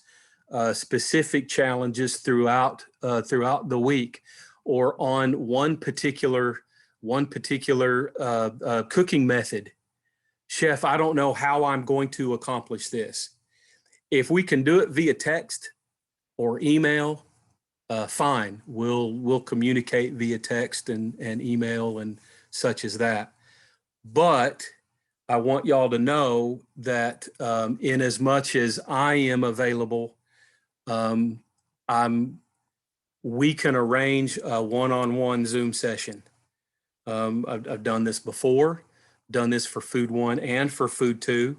Speaker 1: specific challenges throughout the week, or on one particular cooking method, Chef, I don't know how I'm going to accomplish this. If we can do it via text or email, fine. We'll communicate via text and email and such as that. But I want y'all to know that in as much as I am available, we can arrange a one-on-one Zoom session. I've done this before, done this for Food1 and for Food2,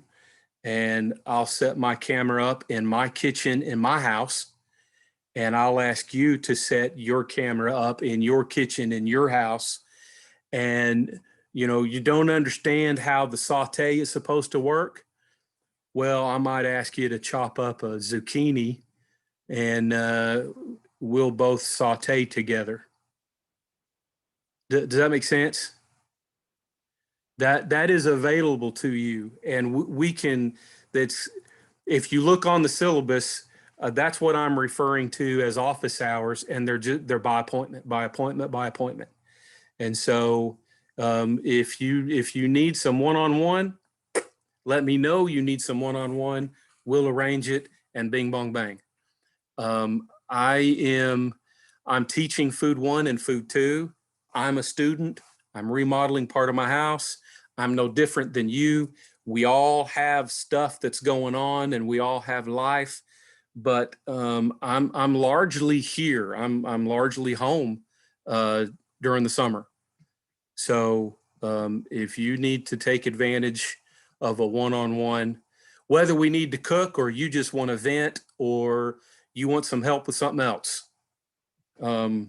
Speaker 1: and I'll set my camera up in my kitchen in my house, and I'll ask you to set your camera up in your kitchen in your house. And you know, you don't understand how the saute is supposed to work. Well, I might ask you to chop up a zucchini and we'll both saute together. Does that make sense? That is available to you. And we can, if you look on the syllabus, that's what I'm referring to as office hours, and they're by appointment. And so, if you need some one-on-one, let me know you need some one-on-one. We'll arrange it, and bing, bong, bang. I'm teaching Food1 and Food2. I'm a student. I'm remodeling part of my house. I'm no different than you. We all have stuff that's going on, and we all have life. But I'm largely here. I'm largely home during the summer. So if you need to take advantage of a one-on-one, whether we need to cook or you just want to vent or you want some help with something else, I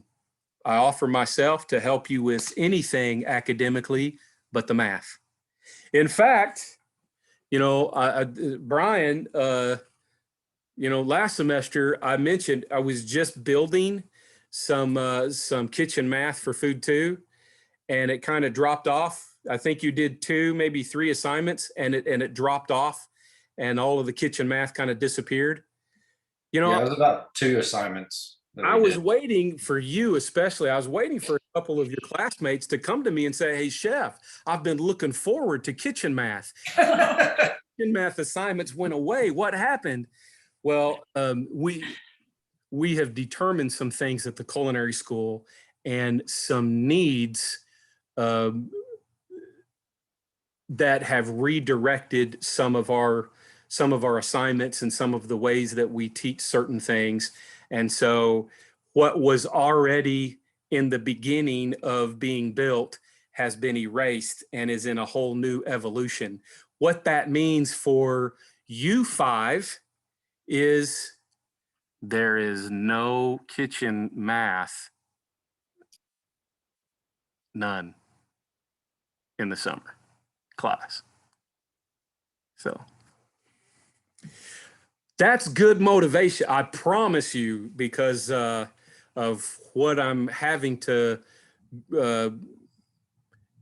Speaker 1: offer myself to help you with anything academically but the math. In fact, you know, Brian, you know, last semester I mentioned I was just building some kitchen math for Food2. And it kind of dropped off. I think you did 2, maybe 3 assignments, and it dropped off, and all of the kitchen math kind of disappeared. You know,
Speaker 3: Yeah, it was about 2 assignments.
Speaker 1: I was waiting for you, especially. I was waiting for a couple of your classmates to come to me and say, "Hey, Chef, I've been looking forward to kitchen math. Kitchen math assignments went away. What happened?" Well, we have determined some things at the culinary school and some needs that have redirected some of our assignments and some of the ways that we teach certain things. And so what was already in the beginning of being built has been erased and is in a whole new evolution. What that means for you 5 is there is no kitchen math, none, in the summer class. So that's good motivation, I promise you, because of what I'm having to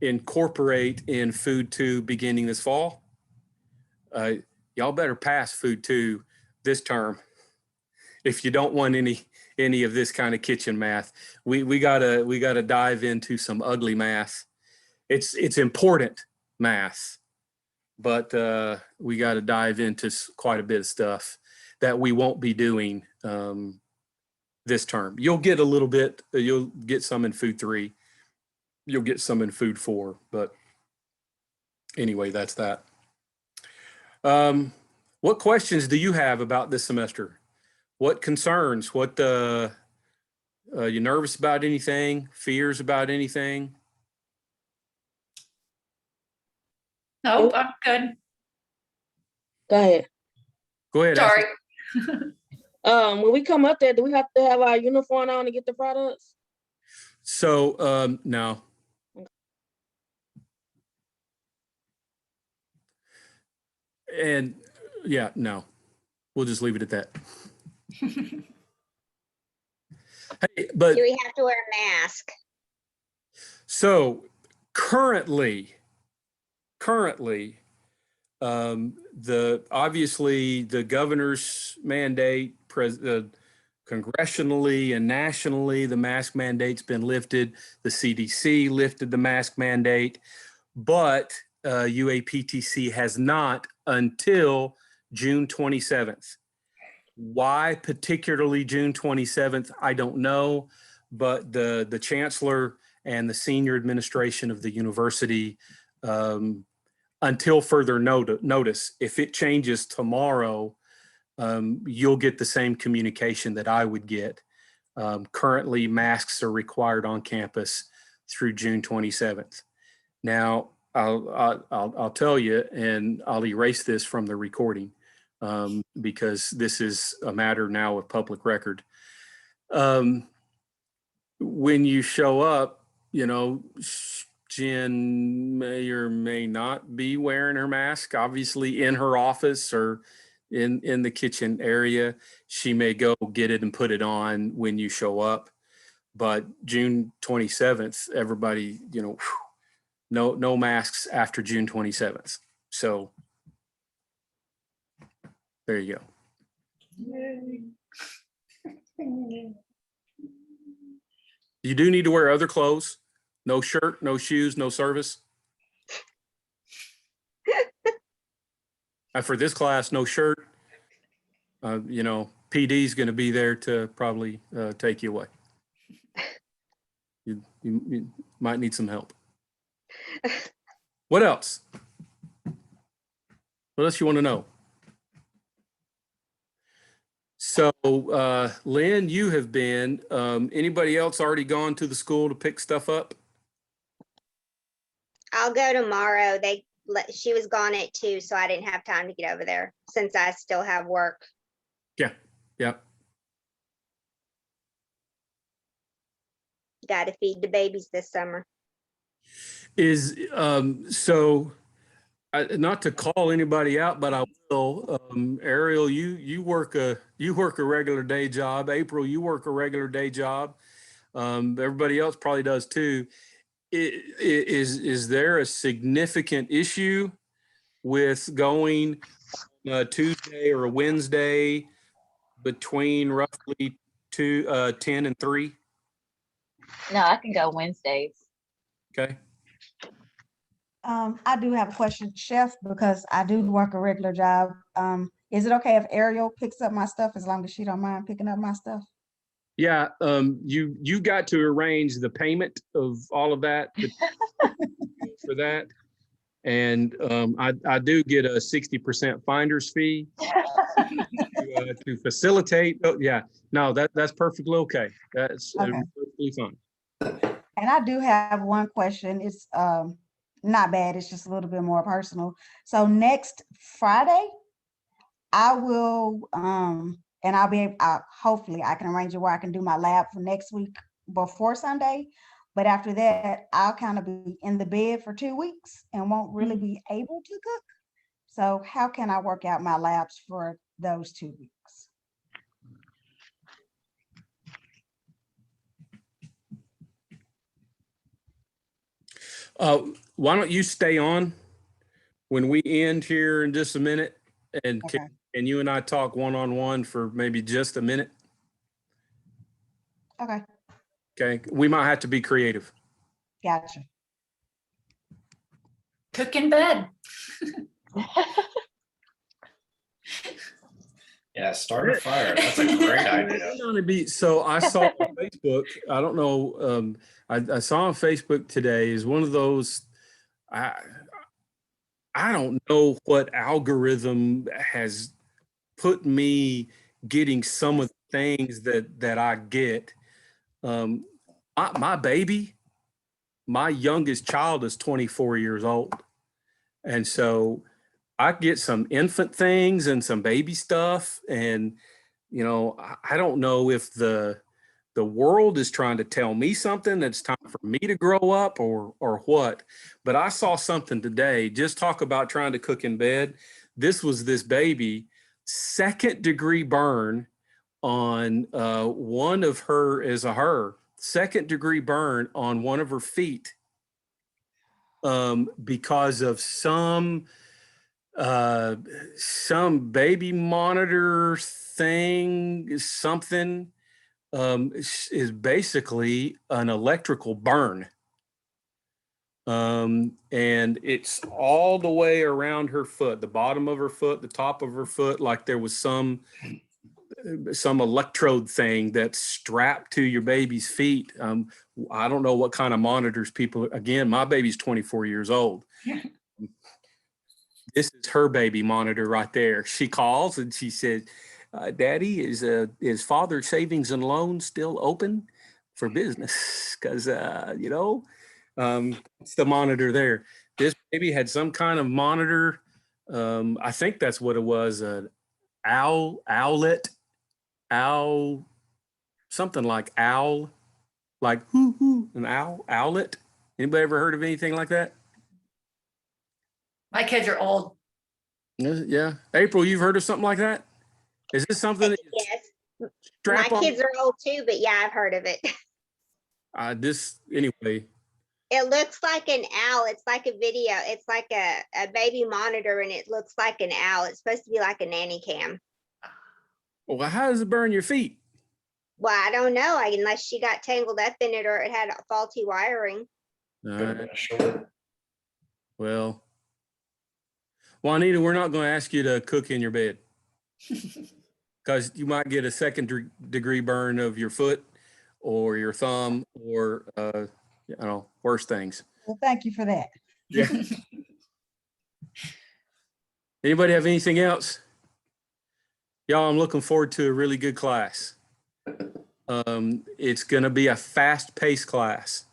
Speaker 1: incorporate in Food2 beginning this fall. Y'all better pass Food2 this term if you don't want any any of this kind of kitchen math. We gotta dive into some ugly math. It's important math, but we got to dive into quite a bit of stuff that we won't be doing this term. You'll get a little bit. You'll get some in Food 3. You'll get some in Food 4. But anyway, that's that. What questions do you have about this semester? What concerns? What you nervous about anything? Fears about anything?
Speaker 2: Nope, I'm good.
Speaker 6: Go ahead.
Speaker 1: Go ahead. Ashley.
Speaker 2: Sorry.
Speaker 6: When we come up there, do we have to have our uniform on to get the products?
Speaker 1: So no. And yeah, no. We'll just leave it at that. Hey, but
Speaker 5: Do we have to wear a mask?
Speaker 1: so currently, obviously the governor's mandate, congressionally and nationally, the mask mandate's been lifted. The CDC lifted the mask mandate, but UAPTC has not until June 27th. Why particularly June 27th, I don't know, but the chancellor and the senior administration of the university, until further notice, if it changes tomorrow, you'll get the same communication that I would get. Currently, masks are required on campus through June 27th. Now, I'll tell you, and I'll erase this from the recording because this is a matter now of public record. When you show up, you know, Jen may or may not be wearing her mask, obviously in her office or in the kitchen area. She may go get it and put it on when you show up. But June 27th, everybody, you know, no masks after June 27th. So there you go. You do need to wear other clothes. No shirt, no shoes, no service. For this class, no shirt. You know, PD is going to be there to probably take you away. You might need some help. What else? What else you want to know? So, Lynn, you have been, anybody else already gone to the school to pick stuff up?
Speaker 5: I'll go tomorrow. She was gone at 2, so I didn't have time to get over there since I still have work.
Speaker 1: Yeah.
Speaker 5: Got to feed the babies this summer.
Speaker 1: Is so not to call anybody out, but I will. Ariel, you work a regular day job. April, you work a regular day job. Everybody else probably does too. Is there a significant issue with going Tuesday or a Wednesday between roughly 10 and 3?
Speaker 4: No, I can go Wednesdays.
Speaker 1: Okay.
Speaker 7: I do have a question, Chef, because I do work a regular job. Is it okay if Ariel picks up my stuff as long as she don't mind picking up my stuff?
Speaker 1: Yeah, you got to arrange the payment of all of that for that. And I do get a 60% finder's fee to facilitate. Oh, yeah, no, that's perfectly okay. That's
Speaker 7: Okay.
Speaker 1: perfectly fine.
Speaker 7: And I do have one question. It's not bad. It's just a little bit more personal. So next Friday, I will, and I'll be able, hopefully I can arrange it where I can do my lab for next week before Sunday. But after that, I'll kind of be in the bed for 2 weeks and won't really be able to cook. So how can I work out my labs for those 2 weeks?
Speaker 1: Why don't you stay on when we end here in just a minute, and
Speaker 7: Okay.
Speaker 1: can you and I talk one-on-one for maybe just a minute?
Speaker 7: Okay,
Speaker 1: Okay, we might have to be creative.
Speaker 7: gotcha.
Speaker 2: Cook in bed.
Speaker 3: Yeah, start a fire. That's a great idea.
Speaker 1: So I saw on Facebook, I don't know, I saw on Facebook today is one of those, I don't know what algorithm has put me getting some of the things that I get. My baby, my youngest child is 24 years old. And so I get some infant things and some baby stuff. And, you know, I don't know if the world is trying to tell me something that's time for me to grow up or what. But I saw something today, just talk about trying to cook in bed. This was this baby, 2nd-degree burn on one of her, 2nd-degree burn on one of her feet because of some baby monitor thing, something is basically an electrical burn. And it's all the way around her foot, the bottom of her foot, the top of her foot, like there was some electrode thing that's strapped to your baby's feet. I don't know what kind of monitors people, again, my baby's 24 years old. This is her baby monitor right there. She calls and she said, Daddy, is Father Savings and Loan still open for business? Because, it's the monitor there. This baby had some kind of monitor. I think that's what it was, an owlet, something like owl, like an owlet. Anybody ever heard of anything like that?
Speaker 2: My kids are old.
Speaker 1: Yeah. April, you've heard of something like that? Is this something that you
Speaker 5: Yes, my
Speaker 1: strap on?
Speaker 5: kids are old too, but yeah, I've heard of it.
Speaker 1: Anyway.
Speaker 5: It looks like an owl. It's like a video. It's like a baby monitor and it looks like an owl. It's supposed to be like a nanny cam.
Speaker 1: Well, how does it burn your feet?
Speaker 5: Well, I don't know, unless she got tangled up in it or it had faulty wiring.
Speaker 1: Well, Juanita, we're not going to ask you to cook in your bed because you might get a 2nd-degree burn of your foot or your thumb or, worse things.
Speaker 7: Well, thank you for that.
Speaker 1: Yeah. Anybody have anything else? Y'all, I'm looking forward to a really good class. It's going to be a fast-paced class.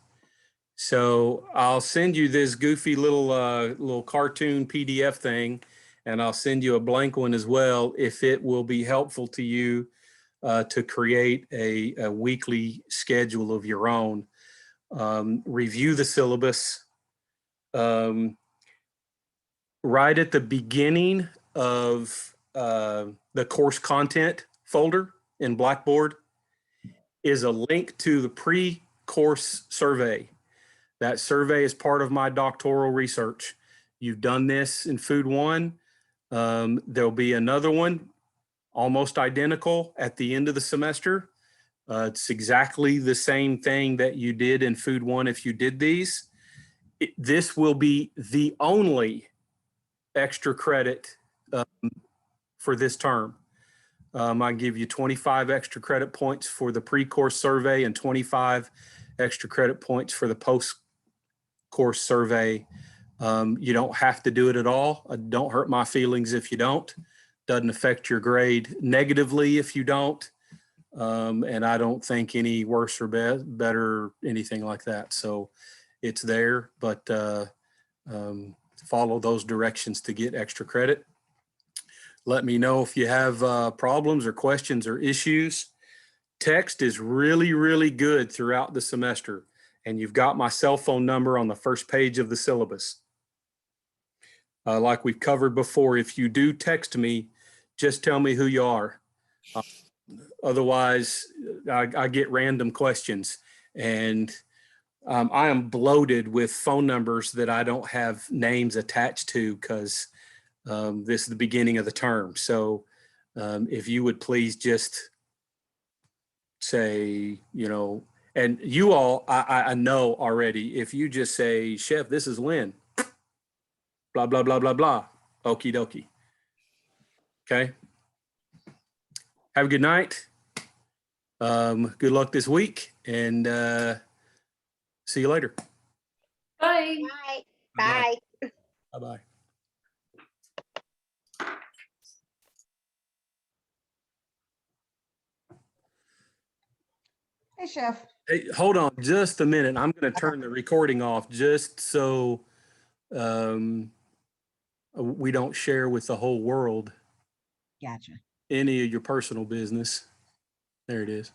Speaker 1: So I'll send you this goofy little cartoon PDF thing, and I'll send you a blank one as well if it will be helpful to you to create a weekly schedule of your own. Review the syllabus. Right at the beginning of the course content folder in Blackboard is a link to the pre-course survey. That survey is part of my doctoral research. You've done this in Food 1. There'll be another one almost identical at the end of the semester. It's exactly the same thing that you did in Food 1 if you did these. This will be the only extra credit for this term. I give you 25 extra credit points for the pre-course survey and 25 extra credit points for the post-course survey. You don't have to do it at all. Don't hurt my feelings if you don't. Doesn't affect your grade negatively if you don't. And I don't think any worse or better, anything like that. So it's there, but follow those directions to get extra credit. Let me know if you have problems or questions or issues. Text is really, really good throughout the semester. And you've got my cell phone number on the first page of the syllabus. Like we've covered before, if you do text me, just tell me who you are. Otherwise, I get random questions. And I am bloated with phone numbers that I don't have names attached to because this is the beginning of the term. So if you would please just say, you know, and you all, I know already, if you just say, Chef, this is Lynn, blah, blah, blah, blah, blah, okie dokie. Okay. Have a good night. Good luck this week, and see you later.
Speaker 2: Bye.
Speaker 5: Bye.
Speaker 1: Bye-bye.
Speaker 5: Bye.
Speaker 1: Bye-bye.
Speaker 7: Hey, Chef.
Speaker 1: Hey, hold on just a minute. I'm going to turn the recording off just so we don't share with the whole world
Speaker 7: Gotcha.
Speaker 1: any of your personal business. There it is.